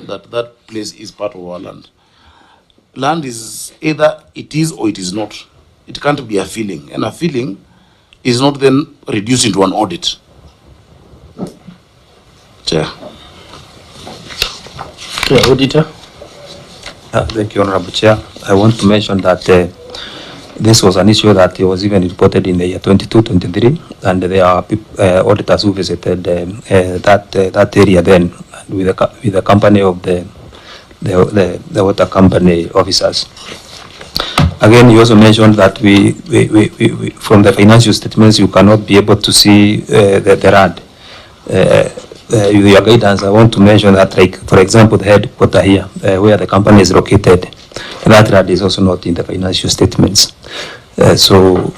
that that place is part of our land. Land is either it is or it is not. It can't be a feeling, and a feeling is not then reduced into an audit. Chair. Okay, Auditor. Thank you, Honorable Chair. I want to mention that this was an issue that was even reported in the year 22-23, and there are auditors who visited that area then with the company of the water company officers. Again, you also mentioned that we from the financial statements you cannot be able to see the RAD. With your guidance, I want to mention that, like, for example, the headquarters here, where the company is located, that RAD is also not in the financial statements. So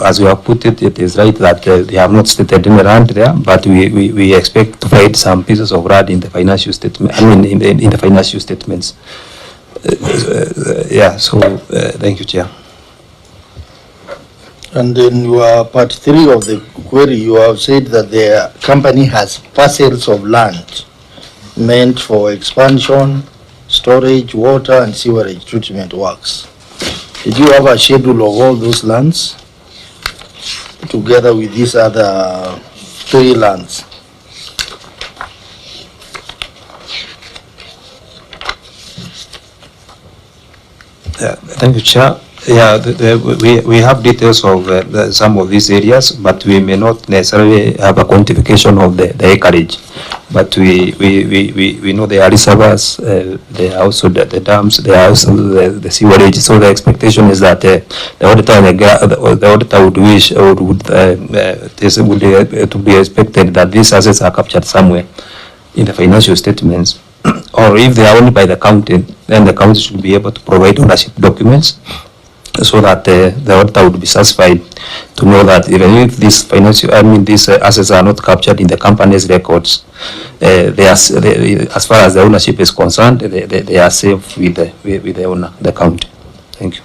as we have put it, it is right that they have not stated any RAD there, but we expect to find some pieces of RAD in the financial statement. I mean, in the financial statements. Yeah. So thank you, Chair. And in your part 3 of the query, you have said that the company has parcels of land meant for expansion, storage, water, and sewerage treatment works. Did you have a schedule of all those lands together with these other 3 lands? Thank you, Chair. Yeah, we have details of some of these areas, but we may not necessarily have a quantification of the acreage. But we know there are reservoirs, there are also the dams, there are also the sewerage. So the expectation is that the auditor would wish, or to be expected that these assets are captured somewhere in the financial statements. Or if they are owned by the county, then the county should be able to provide ownership documents, so that the auditor would be satisfied to know that even if these these assets are not captured in the company's records, as far as the ownership is concerned, they are safe with the owner, the county. Thank you.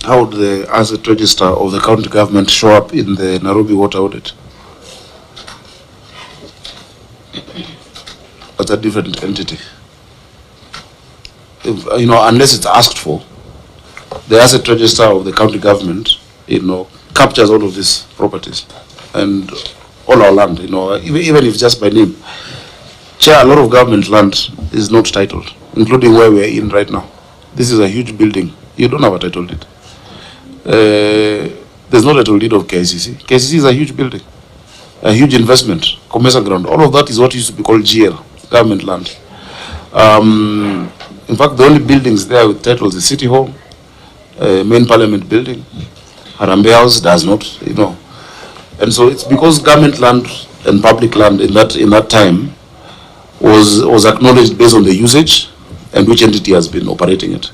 How would the asset register of the county government show up in the Nairobi water audit? That's a different entity. If, unless it's asked for, the asset register of the county government, captures all of these properties and all our land, even if just by name. Chair, a lot of government land is not titled, including where we're in right now. This is a huge building. You don't have a title deed. There's no title deed of KICC. KICC is a huge building, a huge investment, commercial ground. All of that is what used to be called GL, government land. In fact, the only buildings there with titles is City Hall, main parliament building. Harambee House does not, and so it's because government land and public land in that time was acknowledged based on the usage and which entity has been operating it.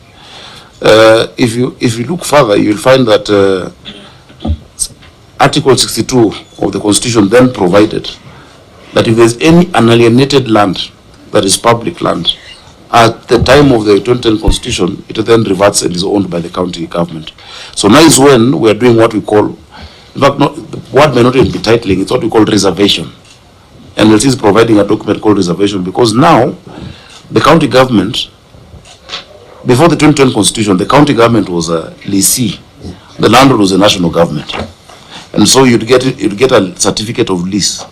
If you look further, you'll find that Article 62 of the Constitution then provided that if there's any unalienated land that is public land, at the time of the 2010 Constitution, it then reverts and is owned by the county government. So now is when we are doing what we call, in fact, the word may not even be titling, it's what we call reservation. And it is providing a document called reservation, because now the county government, before the 2010 Constitution, the county government was a lessee. The landlord was a national government. And so you'd get a certificate of lease.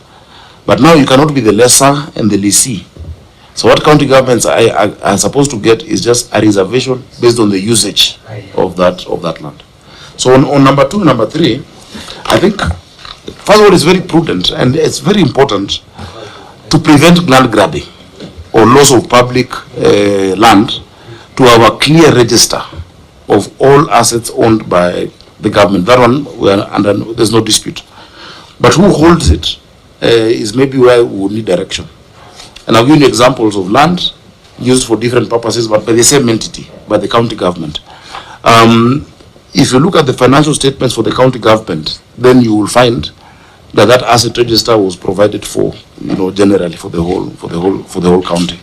But now you cannot be the lessor and the lessee. So what county governments are supposed to get is just a reservation based on the usage of that land. So on number 2 and number 3, I think first of all it's very prudent and it's very important to prevent land grabbing or loss of public land, to have a clear register of all assets owned by the government. That one there's no dispute. But who holds it is maybe where we would need direction. And I'll give you examples of land used for different purposes, but by the same entity, by the county government. If you look at the financial statements for the county government, then you will find that asset register was provided for, generally for the whole county,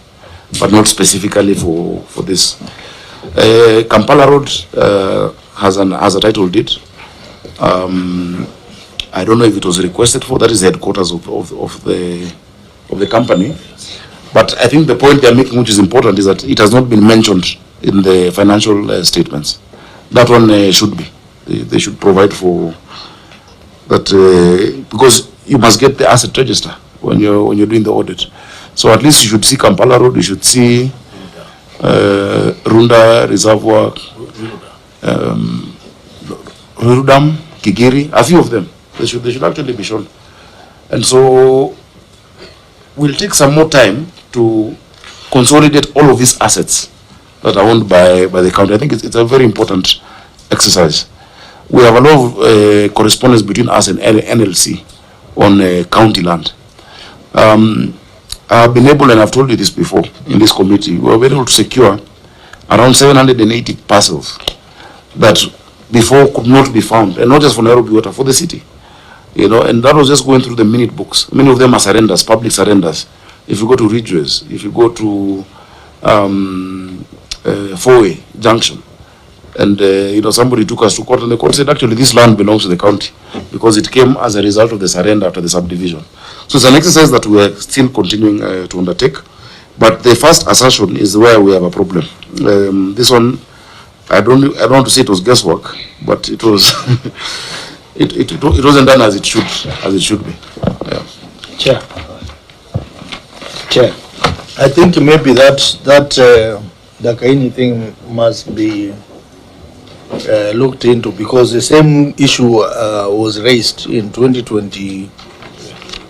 but not specifically for this. Kampala Road has a title deed. I don't know if it was requested for. That is the headquarters of the company. But I think the point they are making, which is important, is that it has not been mentioned in the financial statements. That one should be. They should provide for that because you must get the asset register when you're doing the audit. So at least you should see Kampala Road, you should see Runda Reservoir, Rudam, Kigiri, a few of them. They should actually be shown. And so we'll take some more time to consolidate all of these assets that are owned by the county. I think it's a very important exercise. We have a lot of correspondence between us and NLC on county land. I've been able, and I've told you this before in this committee, we were able to secure around 780 parcels that before could not be found, and not just for Nairobi water, for the city. You know, and that was just going through the minute books. Many of them are surrenders, public surrenders. If you go to Ridgeways, if you go to Fourway Junction, and you know, somebody took us to court, and the court said actually this land belongs to the county because it came as a result of the surrender after the subdivision. So it's an exercise that we are still continuing to undertake. But the first assertion is where we have a problem. This one, I don't want to say it was guesswork, but it was it wasn't done as it should be. Yeah. Chair, I think maybe that the Kaini thing must be looked into, because the same issue was raised in 2022,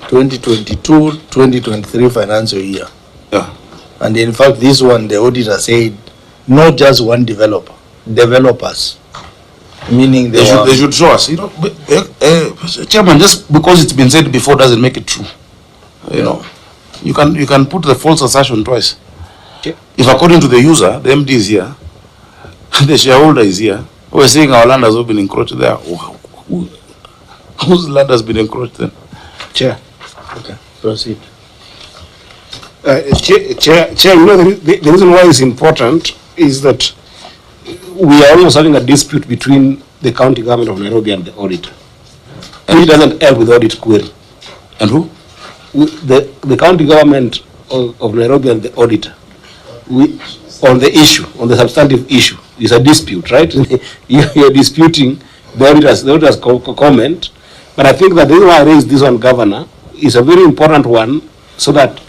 2023 financial year. Yeah. And in fact, this one, the auditor said, not just one developer, developers. Meaning they should show us. You know, Chairman, just because it's been said before doesn't make it true. You know, you can put the false assertion twice. If according to the user, the MD is here, the shareholder is here, we're saying our land has all been encroached there. Whose land has been encroached then? Chair. Okay, proceed. Chair, you know, the reason why it's important is that we are almost having a dispute between the county government of Nairobi and the auditor. And it doesn't help with audit query. And who? The county government of Nairobi and the auditor. On the issue, on the substantive issue, is a dispute, right? You're disputing the auditor's comment. But I think that the reason why I raised this one, Governor, is a very important one, so that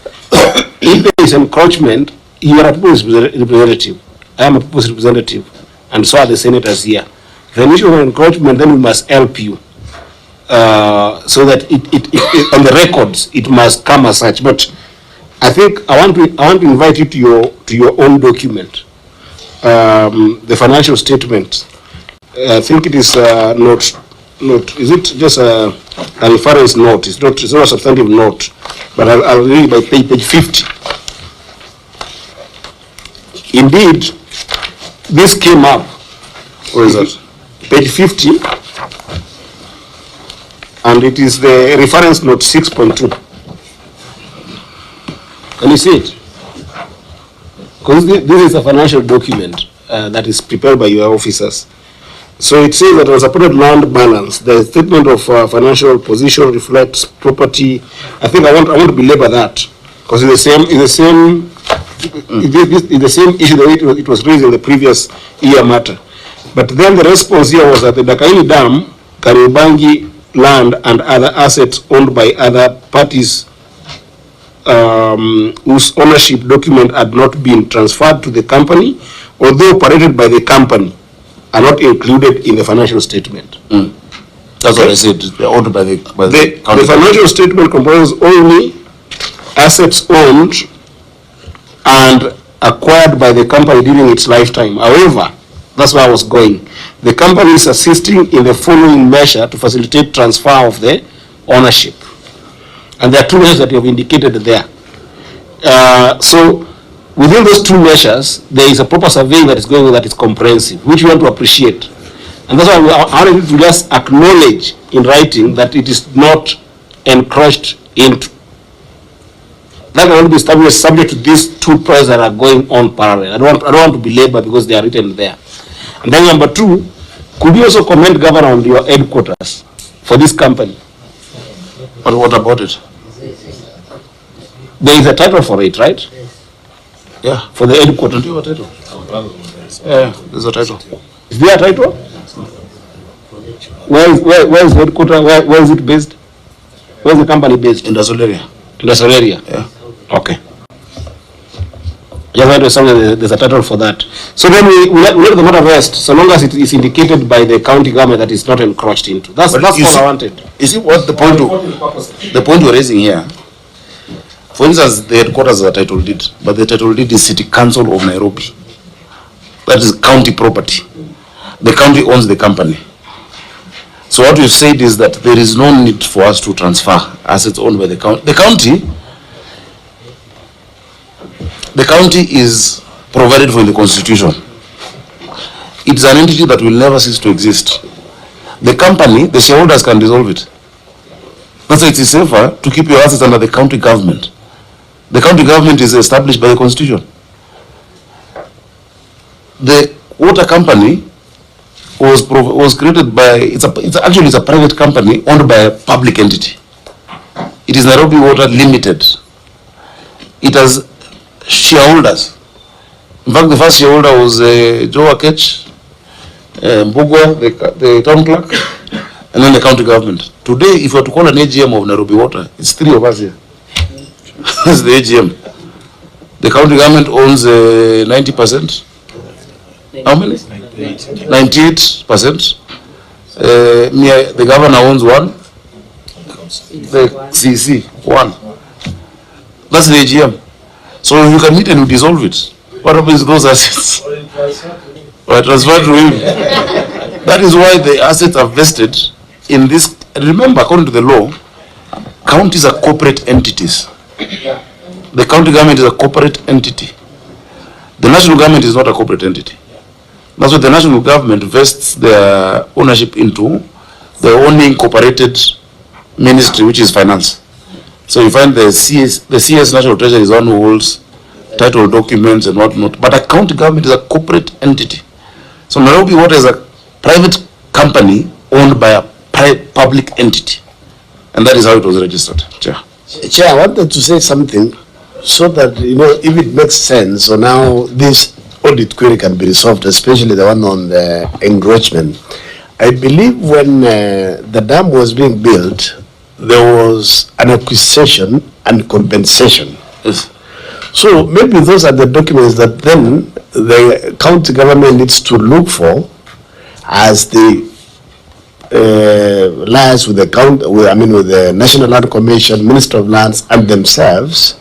if there is encroachment, you are a people's representative. I am a people's representative, and so are the senators here. If an issue of encroachment, then we must help you, so that it on the records it must come as such. But I think I want to invite you to your own document, the financial statement. I think it is note. Is it just a reference note? It's not a substantive note, but I'll read by page 50. Indeed, this came up. Where is that? Page 50, and it is the reference note 6.2. Can you see it? Because this is a financial document that is prepared by your officers. So it says that on supported land balance, the statement of financial position reflects property. I think I want to belabor that, because it's the same issue that it was raised in the previous year matter. But then the response here was that the Dakaini Dam, Kariobangi land and other assets owned by other parties whose ownership document had not been transferred to the company, although operated by the company, are not included in the financial statement. That's what I said. They're owned by the the financial statement comprises only assets owned and acquired by the company during its lifetime. However, that's where I was going. The company is assisting in the following measure to facilitate transfer of the ownership. And there are two measures that you have indicated there. So within those two measures, there is a proper surveying that is going on that is comprehensive, which we want to appreciate. And that's why I wanted to just acknowledge in writing that it is not encroached into. That can only be established subject to these two processes that are going on parallel. I don't want to belabor because they are written there. And then number two, could you also comment, Governor, on your headquarters for this company? But what about it? There is a title for it, right? Yeah. For the headquarters. Do you have a title? Yeah, there's a title. Is there a title? Where is headquarters? Where is it based? Where is the company based? Industrial area. Industrial area? Yeah. Okay. Just want to say that there's a title for that. So then we let the matter rest, so long as it is indicated by the county government that it's not encroached into. That's all I wanted. You see what the point we're raising here? For instance, the headquarters is a title deed, but the title deed is City Council of Nairobi. That is county property. The county owns the company. So what we've said is that there is no need for us to transfer assets owned by the county. The county is provided for in the constitution. It's an entity that will never cease to exist. The company, the shareholders can dissolve it. That's why it is safer to keep your assets under the county government. The county government is established by the constitution. The water company was created by, it's a private company owned by a public entity. It is Nairobi Water Limited. It has shareholders. In fact, the first shareholder was Joe Akech, Mbugwa, the town clerk, and then the county government. Today, if you were to call an AGM of Nairobi Water, it's 3 of us here. That's the AGM. The county government owns 90%. How many? 98%. The governor owns 1. The CC 1. That's the AGM. So you can meet and you dissolve it. What happens to those assets? Or transfer to him. That is why the assets are vested in this. Remember, according to the law, counties are corporate entities. The county government is a corporate entity. The national government is not a corporate entity. That's why the national government vests their ownership into the only incorporated ministry, which is finance. So you find the CS National Treasury is one who holds title documents and whatnot. But a county government is a corporate entity. So Nairobi Water is a private company owned by a public entity. And that is how it was registered. Chair. Chair, I wanted to say something so that, if it makes sense, so now this audit query can be resolved, especially the one on the encroachment. I believe when the dam was being built, there was an acquisition and compensation. Yes. So maybe those are the documents that then the county government needs to look for as the lies with the with the National Land Commission, Minister of Lands, and themselves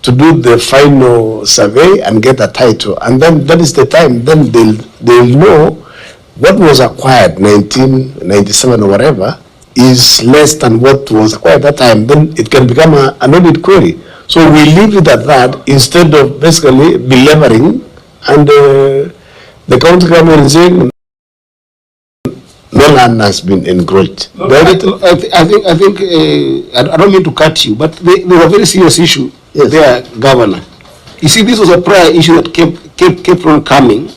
to do the final survey and get a title. And then that is the time, then they'll know what was acquired 1997 or whatever is less than what was acquired at that time. Then it can become an audit query. So we leave it at that instead of basically belaboring and the county government saying no land has been encroached. I don't mean to cut you, but there's a very serious issue. Yes. There, Governor. You see, this was a prior issue that kept on coming,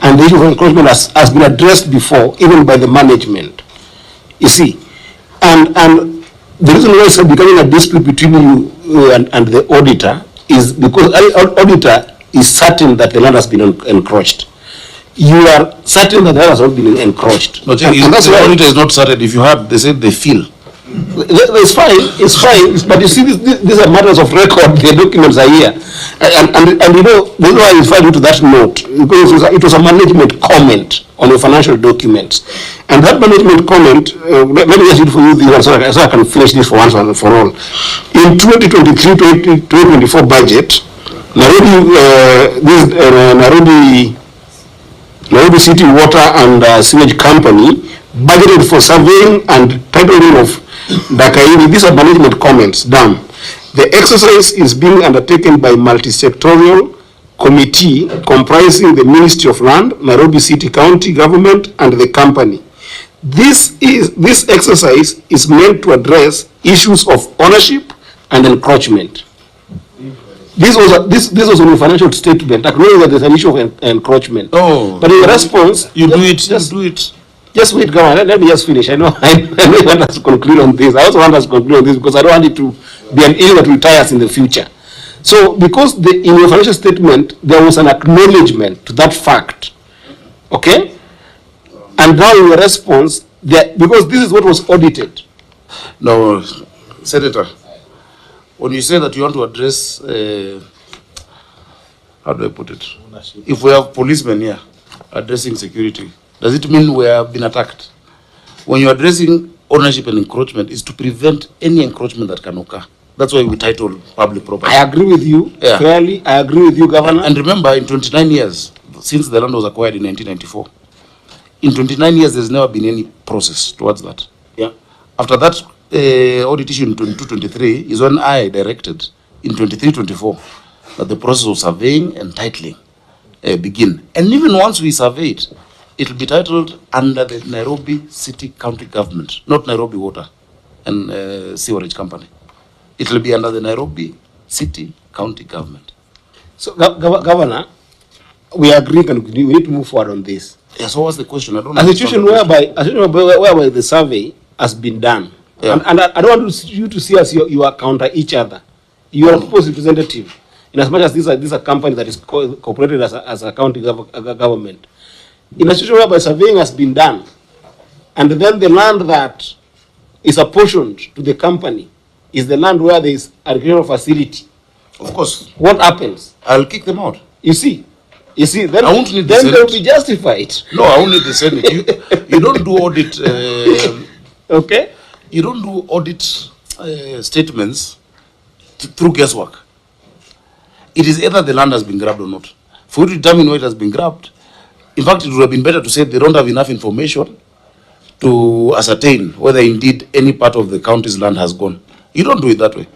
and the issue of encroachment has been addressed before, even by the management. You see, and the reason why it's becoming a dispute between you and the auditor is because the auditor is certain that the land has been encroached. You are certain that the land has not been encroached. No, and that's why the auditor is not certain. If you have, they say they feel. It's fine, but you see, these are matters of record. The documents are here, and this is why I referred you to that note, because it was a management comment on your financial documents, and that management comment. Let me just read for you the one so I can finish this for once and for all. In 2023-2024 budget, Nairobi City Water and Sewage Company budgeted for surveying and titling of Dakaini. These are management comments. Dam. The exercise is being undertaken by multi-sectorial committee comprising the Ministry of Land, Nairobi City County Government, and the company. This exercise is meant to address issues of ownership and encroachment. This was on a financial statement, acknowledging that there's an issue of encroachment. Oh, but in response, you do it. Just wait, go on. Let me just finish. I know you want us to conclude on this. I also want us to conclude on this because I don't want it to be an issue that will tie us in the future. So because in your financial statement, there was an acknowledgement to that fact, okay? And now in your response, because this is what was audited. Now, Senator, when you say that you want to address, how do I put it? If we have policemen here addressing security, does it mean we have been attacked? When you're addressing ownership and encroachment, is to prevent any encroachment that can occur. That's why we title public property. I agree with you, fairly. I agree with you, Governor. And remember, in 29 years, since the land was acquired in 1994, in 29 years, there's never been any process towards that. Yeah. After that audit issue in 22-23 is when I directed in 23-24 that the process of surveying and titling begin. And even once we surveyed, it will be titled under the Nairobi City County Government, not Nairobi Water and Sewerage Company. It will be under the Nairobi City County Government. So, Governor, we agree and we need to move forward on this. Yeah, so what's the question? I don't know. A situation whereby the survey has been done. Yeah. And I don't want you to see us you are counter each other. You are a people's representative. In as much as this is a company that is cooperated as a county government. In a situation whereby surveying has been done, and then the land that is apportioned to the company is the land where there is a recreational facility. Of course. What happens? I'll kick them out. You see, then I won't need the Senate. They'll be justified. No, I won't need the Senate. You don't do audit. Okay. You don't do audit statements through guesswork. It is either the land has been grabbed or not. For you to determine where it has been grabbed, in fact, it would have been better to say they don't have enough information to ascertain whether indeed any part of the county's land has gone. You don't do it that way.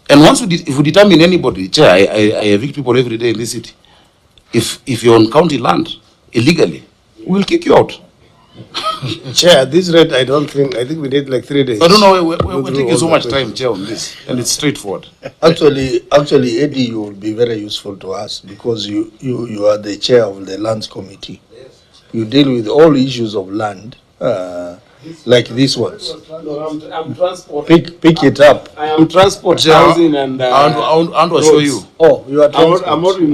And once if we determine anybody, Chair, I evict people every day in this city. If you're on county land illegally, we'll kick you out. Chair, this rate, I think we did like 3 days. I don't know, we're taking so much time, Chair, on this, and it's straightforward. Actually, Eddie, you will be very useful to us because you are the chair of the lands committee. You deal with all issues of land, like these ones. No, I'm transport. Pick it up. I am transport, housing, and. I want to assure you. Oh, you are transport. I'm not in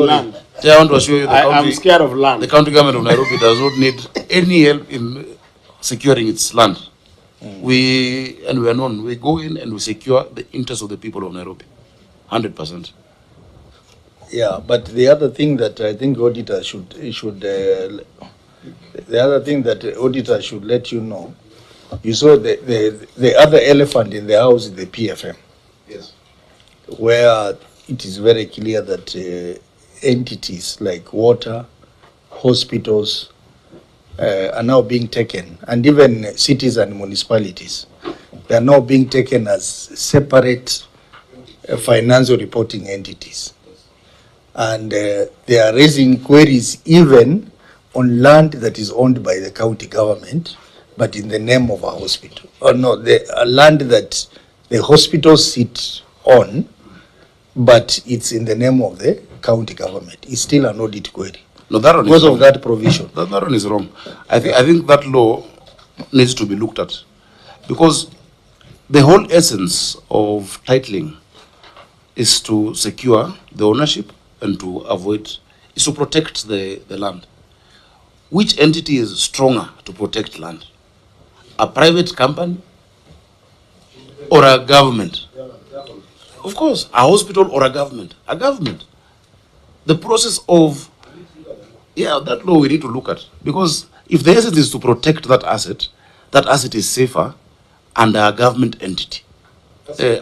land. I want to assure you I'm scared of land. The county government of Nairobi does not need any help in securing its land. We are known. We go in and we secure the interests of the people of Nairobi, 100%. Yeah, but the other thing that I think auditor should let you know, you saw the other elephant in the house is the PFM. Yes. Where it is very clear that entities like water, hospitals are now being taken, and even cities and municipalities, they are now being taken as separate financial reporting entities. And they are raising queries even on land that is owned by the county government, but in the name of a hospital. Or no, the land that the hospitals sit on, but it's in the name of the county government. It's still an audit query. No, that one because of that provision. That one is wrong. I think that law needs to be looked at, because the whole essence of titling is to secure the ownership and to avoid, is to protect the land. Which entity is stronger to protect land? A private company or a government? Of course, a hospital or a government? A government. The process of, that law we need to look at. Because if the essence is to protect that asset is safer under a government entity.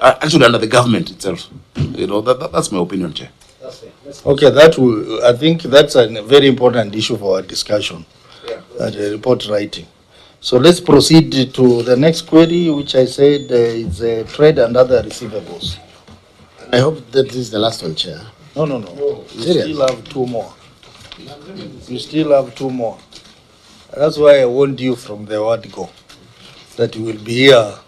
Actually under the government itself. That's my opinion, Chair. Okay, I think that's a very important issue for our discussion, report writing. So let's proceed to the next query, which I said is trade and other receivables. I hope that this is the last one, Chair. No. You still have two more. You still have two more. That's why I warned you from the word go, that you will be here.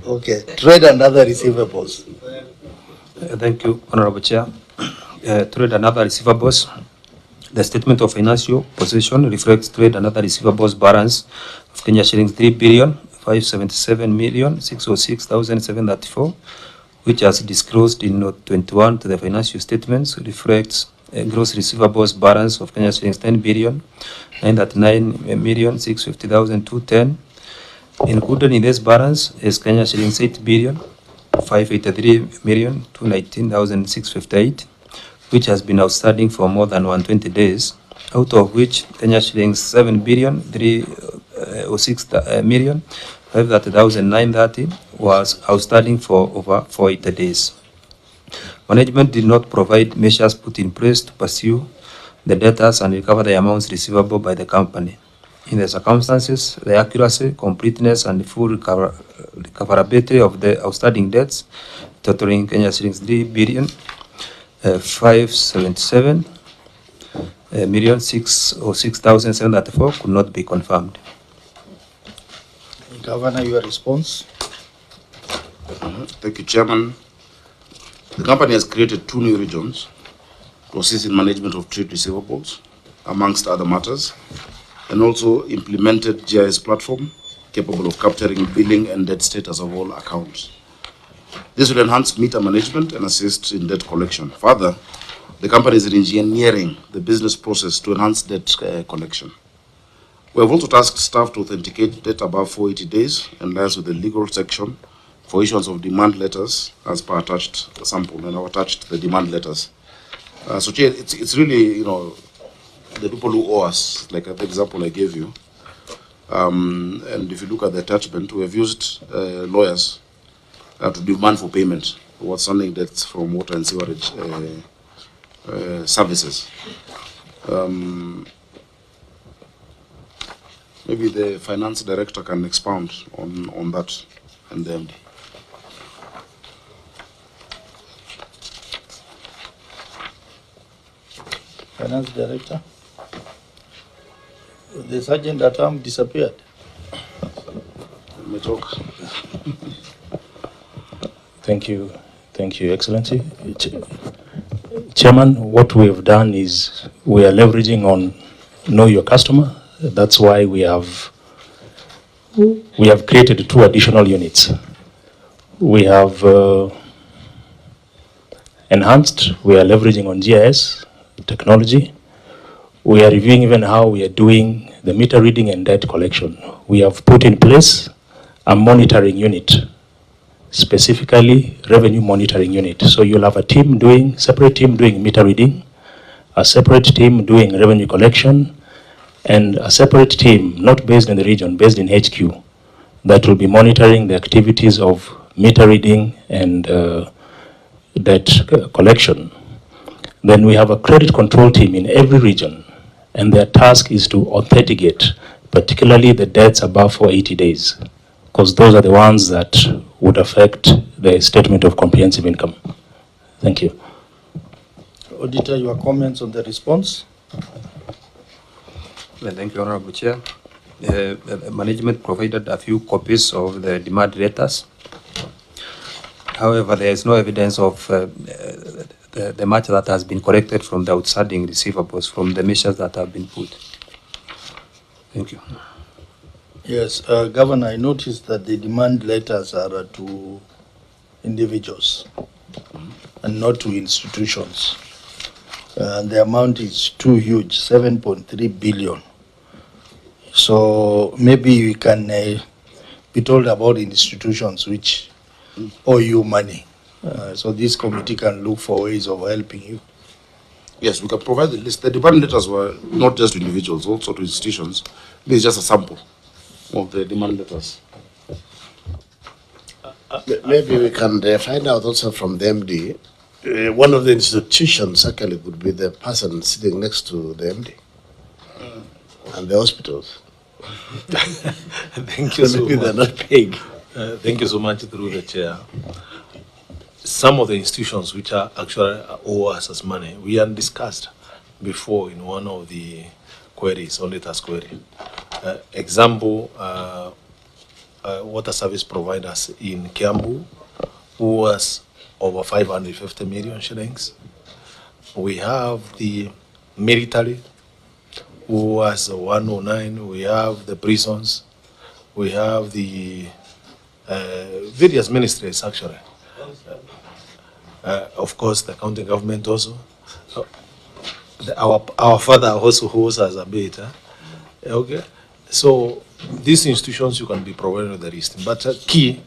Okay, trade and other receivables. Thank you, Honorable Chair. Trade and other receivables. The statement of financial position reflects trade and other receivables balance of Kenya shillings 3 billion 577,606,734, which as disclosed in Note 21 to the financial statements reflects a gross receivables balance of Kenya shillings 10 billion 939,650,210. Included in this balance is Kenya shillings 8 billion 583,219,658, which has been outstanding for more than 120 days, out of which Kenya shillings 7 billion 306,530,930 was outstanding for over 480 days. Management did not provide measures put in place to pursue the debtors and recover the amounts receivable by the company. In the circumstances, the accuracy, completeness, and full recoverability of the outstanding debts, totaling Kenya shillings 3 billion 577 million 606,734, could not be confirmed. Governor, your response? Thank you, Chairman. The company has created 2 new regions to assist in management of trade receivables, amongst other matters, and also implemented GIS platform capable of capturing billing and debt status of all accounts. This will enhance meter management and assist in debt collection. Further, the company is engineering the business process to enhance debt collection. We have also tasked staff to authenticate debt above 480 days and liaise with the legal section for issuance of demand letters as per attached sample, and I've attached the demand letters. So, Chair, it's really, you know, the people who owe us, like the example I gave you. And if you look at the attachment, we have used lawyers to demand for payment for outstanding debts from water and sewerage services. Maybe the finance director can expound on that and the MD. Finance Director? The sergeant at arms disappeared. May talk. Thank you, Excellency. Chairman, what we have done is we are leveraging on Know Your Customer. That's why we have created 2 additional units. We have enhanced, we are leveraging on GIS technology. We are reviewing even how we are doing the meter reading and debt collection. We have put in place a monitoring unit, specifically revenue monitoring unit. So you'll have a separate team doing meter reading, a separate team doing revenue collection, and a separate team, not based in the region, based in HQ, that will be monitoring the activities of meter reading and debt collection. Then we have a credit control team in every region, and their task is to authenticate, particularly the debts above 480 days, because those are the ones that would affect the statement of comprehensive income. Thank you. Auditor, your comments on the response? Well, thank you, Honorable Chair. Management provided a few copies of the demand letters. However, there is no evidence of the much that has been collected from the outstanding receivables from the measures that have been put. Thank you. Yes, Governor, I noticed that the demand letters are to individuals and not to institutions. The amount is too huge, 7.3 billion. So maybe we can be told about institutions which owe you money. So this committee can look for ways of helping you. Yes, we can provide the list. The demand letters were not just to individuals, also to institutions. This is just a sample of the demand letters. Maybe we can find out also from the MD. One of the institutions actually would be the person sitting next to the MD and the hospitals. Thank you so Maybe much. they're not paying. Thank you so much through the chair. Some of the institutions which are actually owe us as money, we had discussed before in one of the queries, auditor's query. Example, water service providers in Kiambu, who was over 550 million shillings. We have the military, who was 109. We have the prisons, We have the various ministries actually. Of course, the county government also. Our father also hosts us a bit. Okay, so these institutions you can be provided with the list, but key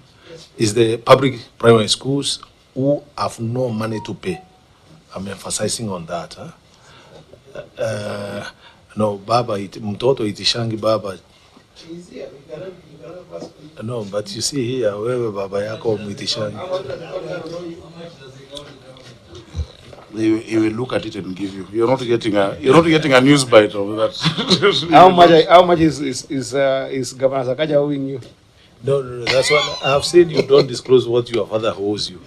is the public primary schools who have no money to pay. I'm emphasizing on that. No, baba mtoto itishangi baba. No, but you see here, wewe baba yako mwitishangi. He will look at it and give you. You're not getting a news bite of that. How much is Governor Sakaja owing you? No, that's what I've said. You don't disclose what your father owes you.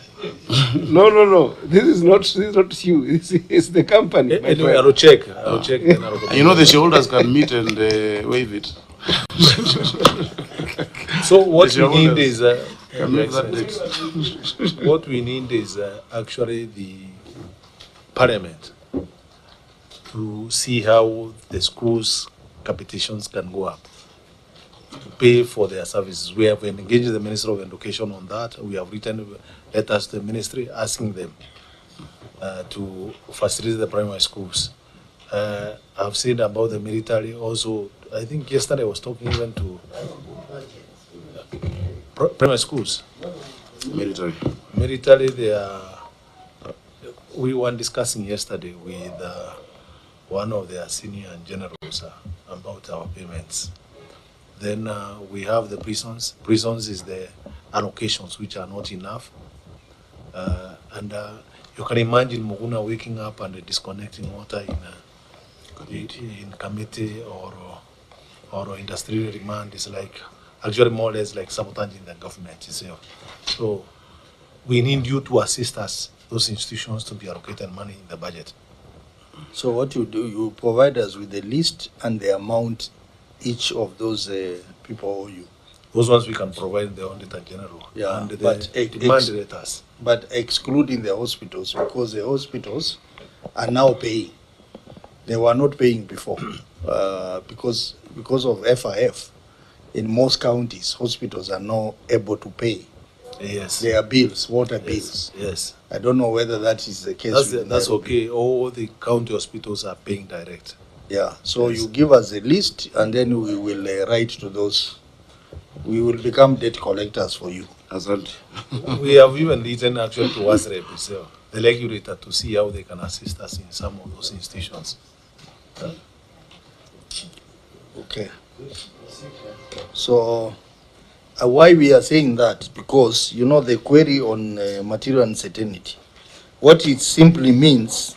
No. This is not you. It's the company. Anyway, I'll check. Then And you know the shareholders can meet and waive it. So what we need is Can make that date. what we need is actually the parliament to see how the schools' capitations can go up to pay for their services. We have engaged the Minister of Education on that. We have written letters to the ministry asking them to facilitate the primary schools. I've said about the military also. I think yesterday I was talking even to primary schools. Military, they are. We were discussing yesterday with one of their senior generals about our payments. Then we have the prisons. Prisons is the allocations which are not enough. And you can imagine Muguna waking up and disconnecting water in committee or industrial demand is like actually more or less like sabotaging the government itself. So we need you to assist us, those institutions, to be allocated money in the budget. So what you do, you provide us with the list and the amount each of those people owe you. Those ones we can provide the Auditor General. Yeah, and but the demand letters. But excluding the hospitals, because the hospitals are now paying. They were not paying before because of FIF. In most counties, hospitals are now able to pay their bills, water bills. Yes. I don't know whether that is the case. That's okay. All the county hospitals are paying direct. Yeah, so you give us a list and then we will write to those. We will become debt collectors for you. We have even written actually to WASREP itself, the regulator, to see how they can assist us in some of those institutions. Okay. So why we are saying that? Because you know the query on material uncertainty. What it simply means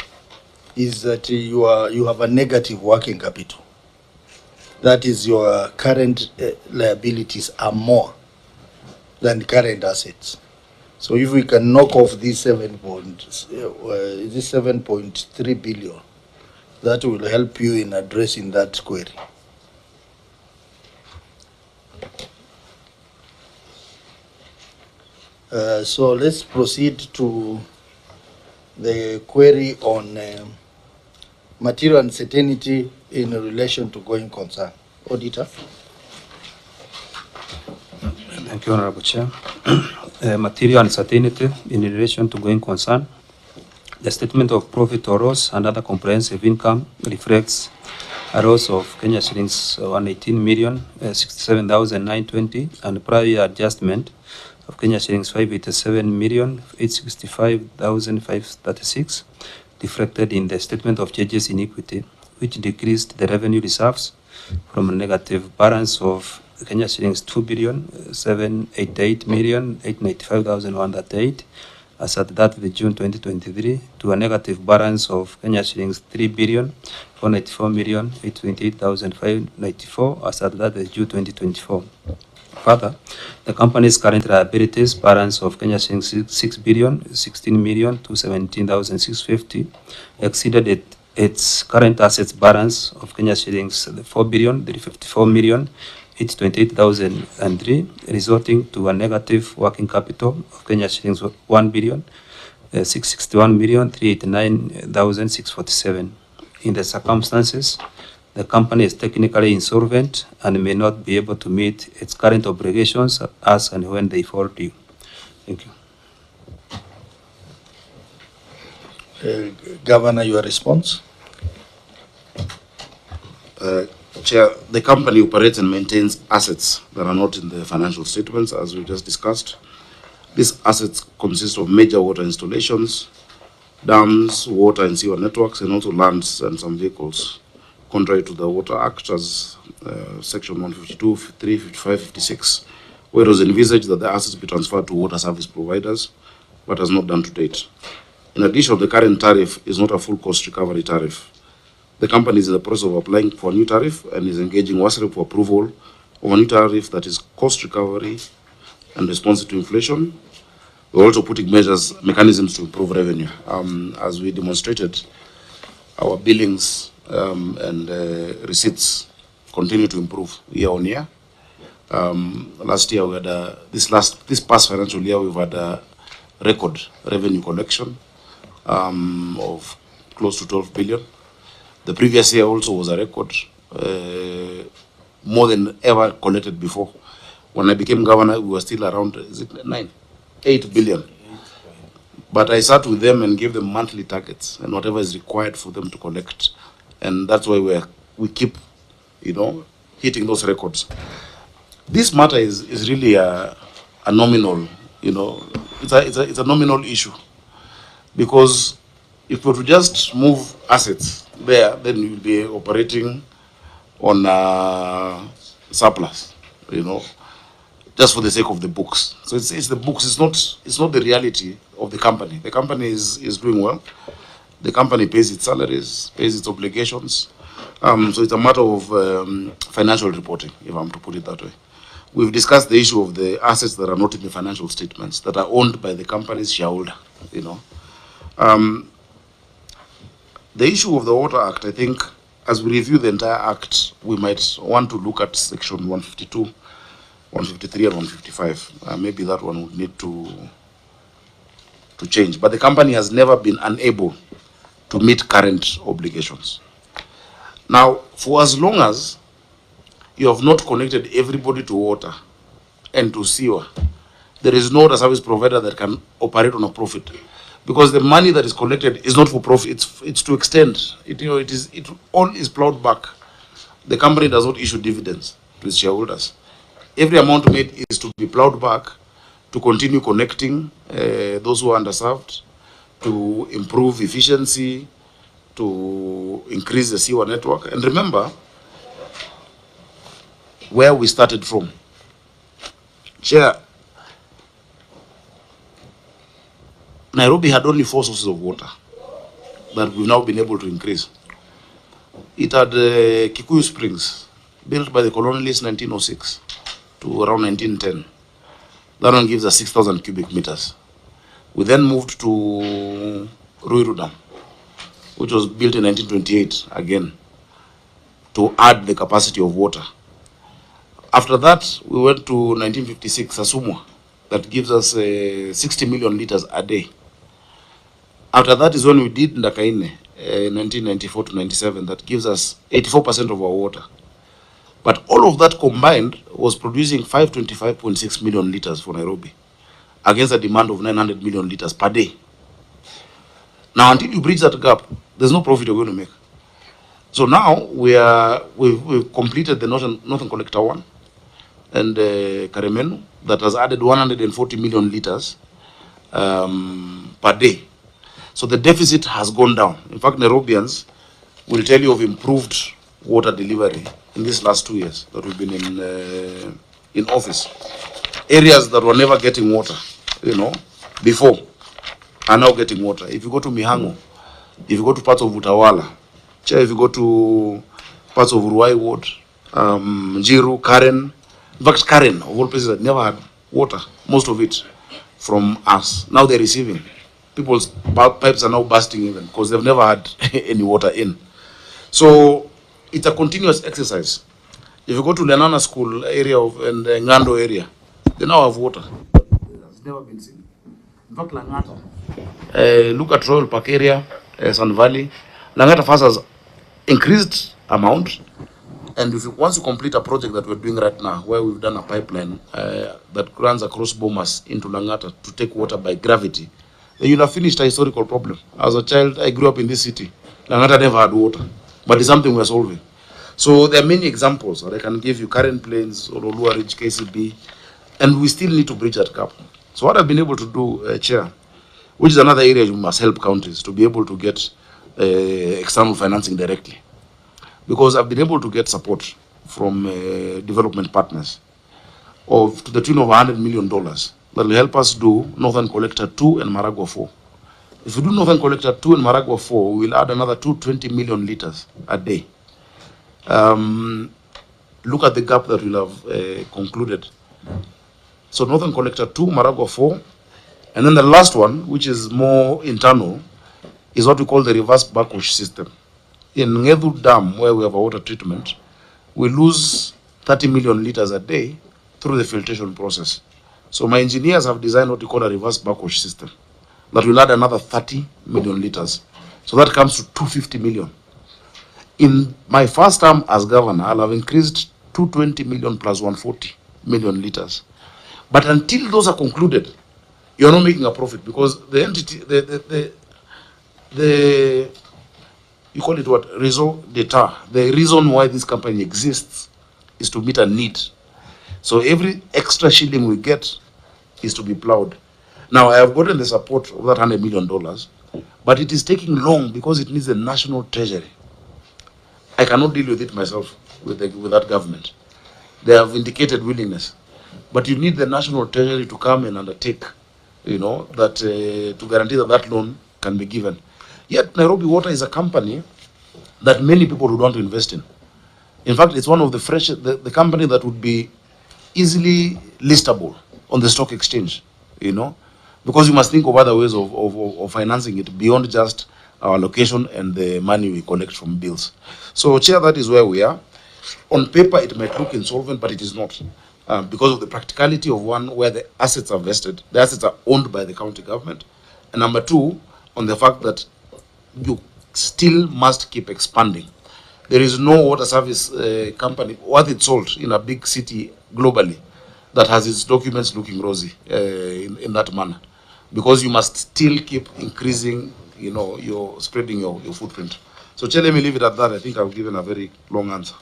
is that you have a negative working capital. That is, your current liabilities are more than current assets. So if we can knock off this 7.3 billion, that will help you in addressing that query. So let's proceed to the query on material uncertainty in relation to going concern. Auditor. Thank you, Honorable Chair. Material uncertainty in relation to going concern. The statement of profit or loss and other comprehensive income reflects a loss of Kenya shillings 118,067,920 and prior year adjustment of Kenya shillings 587,865,536 reflected in the statement of changes in equity, which decreased the revenue reserves from a negative balance of Kenya shillings 2,788,895,138 as at that of June 2023 to a negative balance of Kenya shillings 3,494,828,594 as at that of June 2024. Further, the company's current liabilities balance of Kenya shillings 6,016,217,650 exceeded its current assets balance of Kenya shillings 4,354,828,003, resulting to a negative working capital of Kenya shillings 1,661,389,647. In the circumstances, The company is technically insolvent and may not be able to meet its current obligations as and when they fall due. Thank you. Governor, your response? Chair, the company operates and maintains assets that are not in the financial statements, as we just discussed. These assets consist of major water installations, dams, water and sewer networks, and also lands and some vehicles, contrary to the Water Act as Section 152, 53, 55, 56, where it was envisaged that the assets be transferred to water service providers, but has not done to date. In addition, the current tariff is not a full cost recovery tariff. The company is in the process of applying for a new tariff and is engaging WASREP for approval of a new tariff that is cost recovery and responsive to inflation. We're also putting mechanisms to improve revenue. As we demonstrated, our billings and receipts continue to improve year on year. Last year we had this past financial year we've had a record revenue collection of close to 12 billion. The previous year also was a record, more than ever collected before. When I became governor, we were still around, is it 8 billion. But I sat with them and gave them monthly targets and whatever is required for them to collect. And that's why we keep, hitting those records. This matter is really a nominal, it's a nominal issue. Because if we were to just move assets there, then you'll be operating on surplus, just for the sake of the books. So it's the books, it's not the reality of the company. The company is doing well. The company pays its salaries, pays its obligations. So it's a matter of financial reporting, if I'm to put it that way. We've discussed the issue of the assets that are not in the financial statements, that are owned by the company's shareholder, The issue of the Water Act, I think, as we review the entire Act, we might want to look at Section 152, 153, and 155. Maybe that one would need to change. But the company has never been unable to meet current obligations. Now, for as long as you have not connected everybody to water and to sewer, there is no other service provider that can operate on a profit. Because the money that is collected is not for profit, it's to extend. It all is plowed back. The company does not issue dividends to its shareholders. Every amount made is to be plowed back to continue connecting those who are underserved, to improve efficiency, to increase the sewer network. And remember where we started from. Chair, Nairobi had only 4 sources of water that we've now been able to increase. It had Kikuyu Springs, built by the colonialists in 1906 to around 1910. That one gives us 6,000 cubic meters. We then moved to Ruiru Dam, which was built in 1928 again to add the capacity of water. After that, we went to 1956, Asumwa, that gives us 60 million liters a day. After that is when we did Ndakaine, 1994 to 97, that gives us 84% of our water. But all of that combined was producing 525.6 million liters for Nairobi, against a demand of 900 million liters per day. Now, until you bridge that gap, there's no profit you're going to make. So now we've completed the Northern Collector 1 and Karemenu, that has added 140 million liters per day. So the deficit has gone down. In fact, Nairobians will tell you of improved water delivery in these last 2 years that we've been in office. Areas that were never getting water, before, are now getting water. If you go to Mihango, if you go to parts of Utawala, if you go to parts of Ruai Ward, Njiru, Karen, in fact, Karen, of all places that never had water, most of it from us. Now they're receiving. People's pipes are now bursting even because they've never had any water in. So it's a continuous exercise. If you go to Lenana School area and the Ngando area, they now have water. It's never been seen. In fact, Langata, look at Royal Park area, Sun Valley. Langata first has increased amount. And if you, once you complete a project that we're doing right now, where we've done a pipeline that runs across Bomas into Langata to take water by gravity, then you'll have finished a historical problem. As a child, I grew up in this city. Langata never had water, but it's something we're solving. So there are many examples that I can give you, Current Plains, Ololua Ridge, KCB, and we still need to bridge that gap. So what I've been able to do, Chair, which is another area you must help countries to be able to get external financing directly. Because I've been able to get support from development partners to the tune of $100 million that will help us do Northern Collector 2 and Maragua 4. If we do Northern Collector 2 and Maragua 4, we'll add another 220 million liters a day. Look at the gap that we'll have concluded. So Northern Collector 2, Maragua 4, and then the last one, which is more internal, is what we call the reverse backwash system. In Ngedu Dam, where we have a water treatment, we lose 30 million liters a day through the filtration process. So my engineers have designed what we call a reverse backwash system that will add another 30 million liters. So that comes to 250 million. In my first term as governor, I'll have increased 220 million plus 140 million liters. But until those are concluded, you're not making a profit, because the entity, you call it what? Raison d'etat. The reason why this company exists is to meet a need. So every extra shilling we get is to be plowed. Now, I have gotten the support of that $100 million, but it is taking long because it needs the national treasury. I cannot deal with it myself, with that government. They have indicated willingness, but you need the national treasury to come and undertake, that to guarantee that that loan can be given. Yet Nairobi Water is a company that many people would want to invest in. In fact, it's one of the company that would be easily listable on the stock exchange, because you must think of other ways of financing it beyond just our location and the money we collect from bills. So, Chair, that is where we are. On paper, it might look insolvent, but it is not, because of the practicality of one, where the assets are vested. The assets are owned by the county government. And number two, on the fact that you still must keep expanding. There is no water service company worth its salt in a big city globally that has its documents looking rosy in that manner, because you must still keep increasing, you're spreading your footprint. So, Chair, let me leave it at that. I think I've given a very long answer.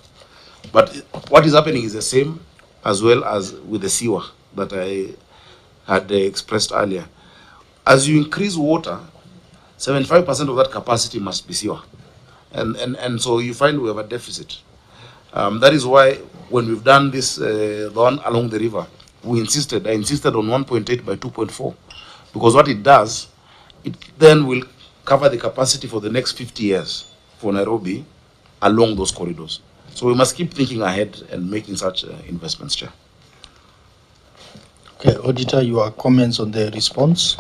But what is happening is the same as well as with the sewer that I had expressed earlier. As you increase water, 75% of that capacity must be sewer. And so you find we have a deficit. That is why when we've done this, the one along the river, I insisted on 1.8 by 2.4, because what it does, it then will cover the capacity for the next 50 years for Nairobi along those corridors. So we must keep thinking ahead and making such investments, Chair. Okay, Auditor, your comments on the response?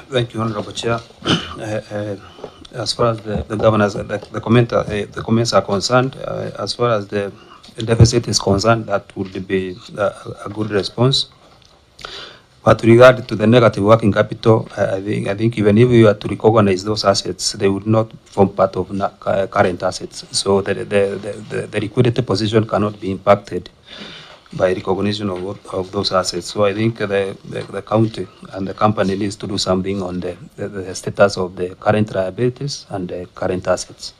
Thank you, Honorable Chair. As far as the governors, the comments are concerned, as far as the deficit is concerned, that would be a good response. But with regard to the negative working capital, I think even if you are to recognize those assets, they would not form part of current assets. So the liquidity position cannot be impacted by recognition of those assets. So I think the county and the company needs to do something on the status of the current liabilities and the current assets.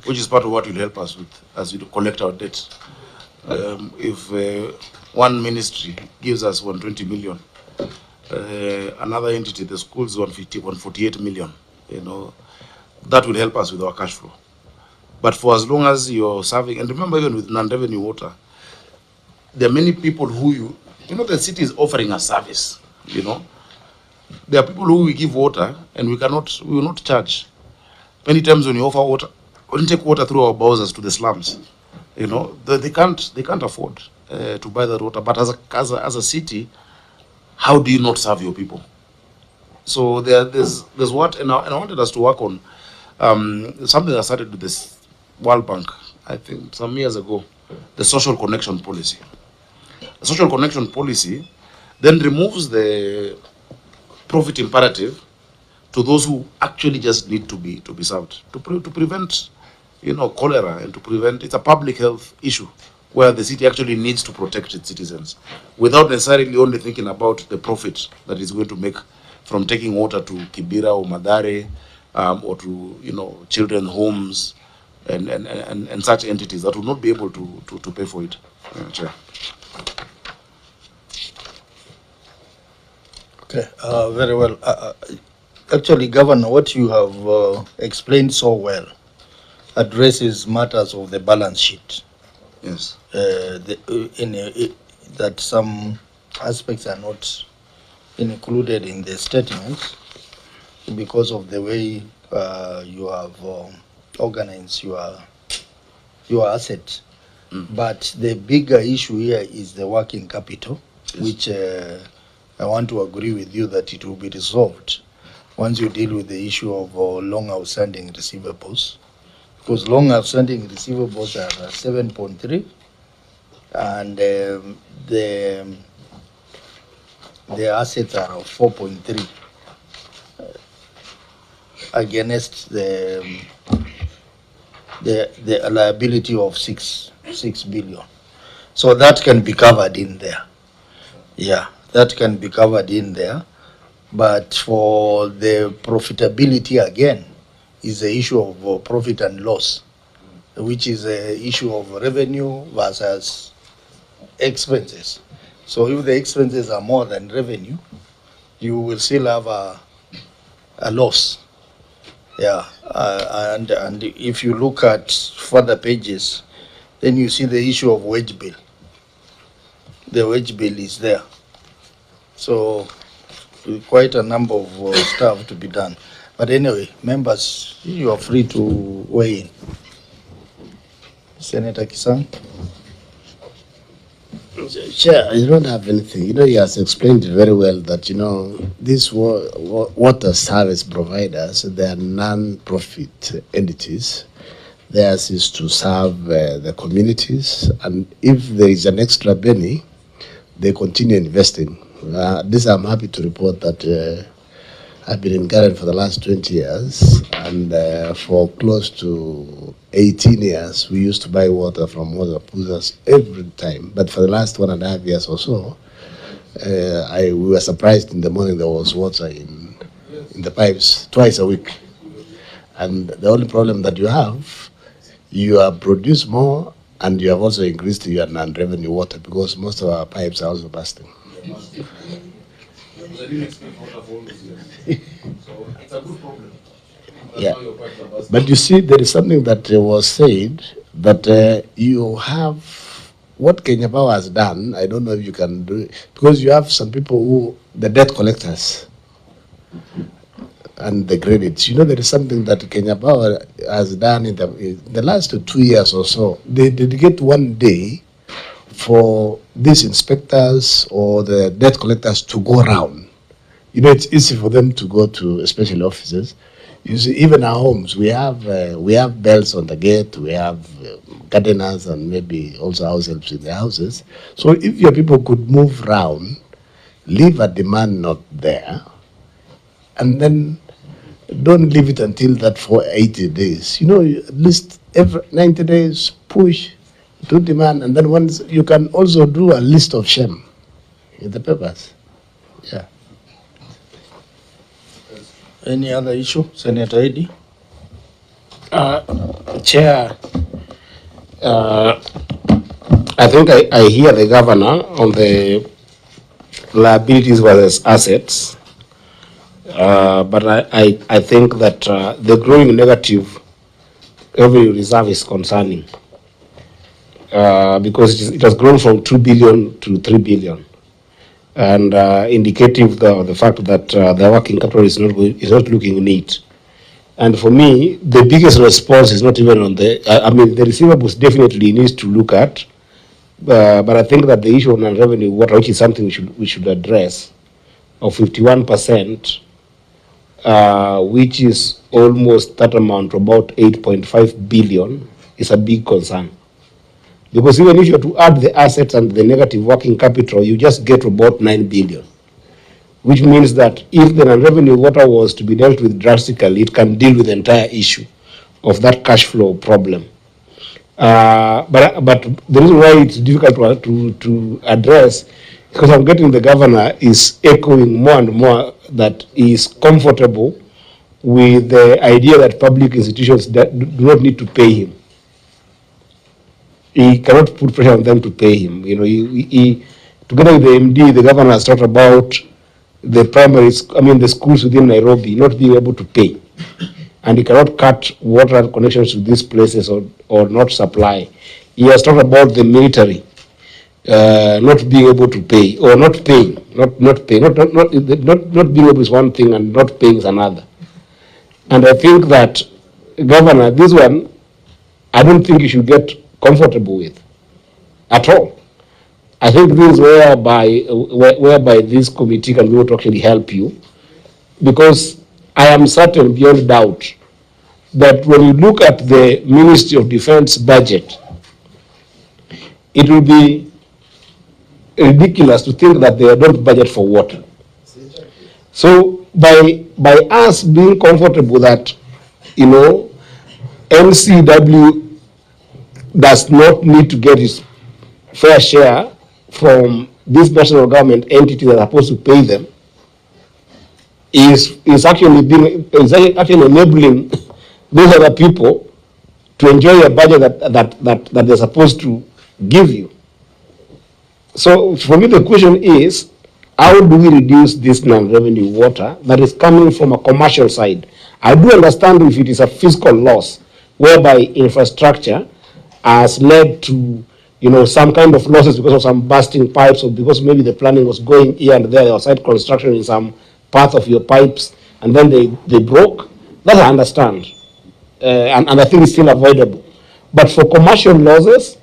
Which is part of what will help us with as we collect our debt. If one ministry gives us 120 million, another entity, the schools, 148 million, that will help us with our cash flow. But for as long as you're serving, and remember, even with non-revenue water, there are many people who the city is offering a service, There are people who we give water and we will not charge. Many times when you offer water, when you take water through our bowsers to the slums, they can't afford to buy that water. But as a city, how do you not serve your people? So there's what, and I wanted us to work on something that started with this World Bank, I think some years ago, the social connection policy. The social connection policy then removes the profit imperative, to those who actually just need to be served, to prevent, you know, cholera, and to prevent. It's a public health issue where the city actually needs to protect its citizens without necessarily only thinking about the profit that it's going to make from taking water to Kibera or Madare, or to, you know, children's homes and such entities that will not be able to pay for it. Chair. Okay, very well. Actually, Governor, what you have explained so well addresses matters of the balance sheet. Yes. That some aspects are not included in the statements because of the way you have organized your asset. But the bigger issue here is the working capital, yes, which I want to agree with you that it will be resolved once you deal with the issue of long outstanding receivables. Because long outstanding receivables are 7.3, and the assets are 4.3 against the liability of 6 billion. So that can be covered in there. Yeah, that can be covered in there. But for the profitability again, is the issue of profit and loss, which is a issue of revenue versus expenses. So if the expenses are more than revenue, you will still have a loss. Yeah, and if you look at further pages, then you see the issue of wage bill. The wage bill is there. So quite a number of stuff to be done. But anyway, members, you are free to weigh in. Senator Kisang. Chair, I don't have anything. You know, he has explained very well that, you know, these water service providers, they are non-profit entities. Theirs is to serve the communities, and if there is an extra penny, they continue investing. This I'm happy to report that I've been in Ghana for the last 20 years, and for close to 18 years, we used to buy water from water pullers every time. But for the last 1.5 years or so, we were surprised in the morning there was water in the pipes twice a week. And the only problem that you have produced more, and you have also increased your non-revenue water because most of our pipes are also busting. Yeah, but you see, there is something that was said that you have what Kenya Power has done. I don't know if you can do it because you have some people who the debt collectors and the credits. You know, there is something that Kenya Power has done in the last 2 years or so. They dedicate one day for these inspectors or the debt collectors to go around. You know, it's easy for them to go to especially offices. You see, even our homes, we have bells on the gate, we have gardeners and maybe also house helps in the houses. So if your people could move around, leave a demand not there, and then don't leave it until that for 80 days. You know, at least every 90 days, push to demand, and then once you can also do a list of shame in the papers. Yeah. Any other issue, Senator Eddy? Chair, I think I hear the governor on the liabilities versus assets, but I think that the growing negative revenue reserve is concerning because it has grown from 2 billion to 3 billion. And indicative the fact that the working capital is not looking neat. And for me, the biggest response is not even on the, the receivables definitely needs to look at, but I think that the issue on revenue water, which is something we should address, of 51%, which is almost that amount, about 8.5 billion, is a big concern. Because even if you are to add the assets and the negative working capital, you just get about 9 billion. which means that if the non-revenue water was to be dealt with drastically, it can deal with the entire issue of that cash flow problem. But the reason why it's difficult to address, because I'm getting the governor is echoing more and more that he is comfortable with the idea that public institutions do not need to pay him. He cannot put pressure on them to pay him. You know, he together with the MD, the governor has talked about the the schools within Nairobi not being able to pay. And he cannot cut water connections to these places or not supply. He has talked about the military not being able to pay or not paying, not being able is one thing and not paying is another. And I think that, Governor, this one, I don't think you should get comfortable with at all. I think this is whereby this committee can be able to actually help you, because I am certain beyond doubt that when you look at the Ministry of Defense budget, it will be ridiculous to think that they don't budget for water. So by us being comfortable that, you know, NCW does not need to get its fair share from this national government entity that are supposed to pay them, is actually enabling those other people to enjoy a budget that they're supposed to give you. So for me, the question is, how do we reduce this non-revenue water that is coming from a commercial side? I do understand if it is a fiscal loss, whereby infrastructure has led to, you know, some kind of losses because of some bursting pipes, or because maybe the planning was going here and there was site construction in some part of your pipes, and then they broke. That I understand, and I think it's still avoidable. But for commercial losses,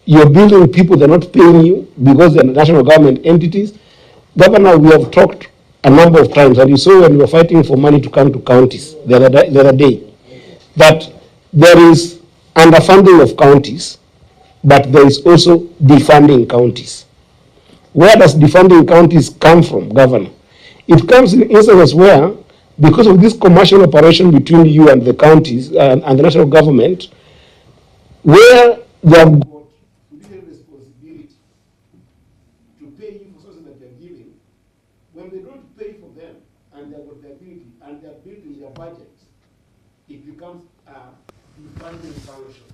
you're building people, they're not paying you because they're national government entities. Governor, we have talked a number of times, and you saw when we were fighting for money to come to counties the other day, that there is underfunding of counties, but there is also defunding counties. Where does defunding counties come from, Governor? It comes in instances where, because of this commercial operation between you and the counties and the national government, where they have got legal responsibility to pay you for something that they're giving, when they don't pay for them and they've got the ability and they're building their budgets, it becomes a defunding function.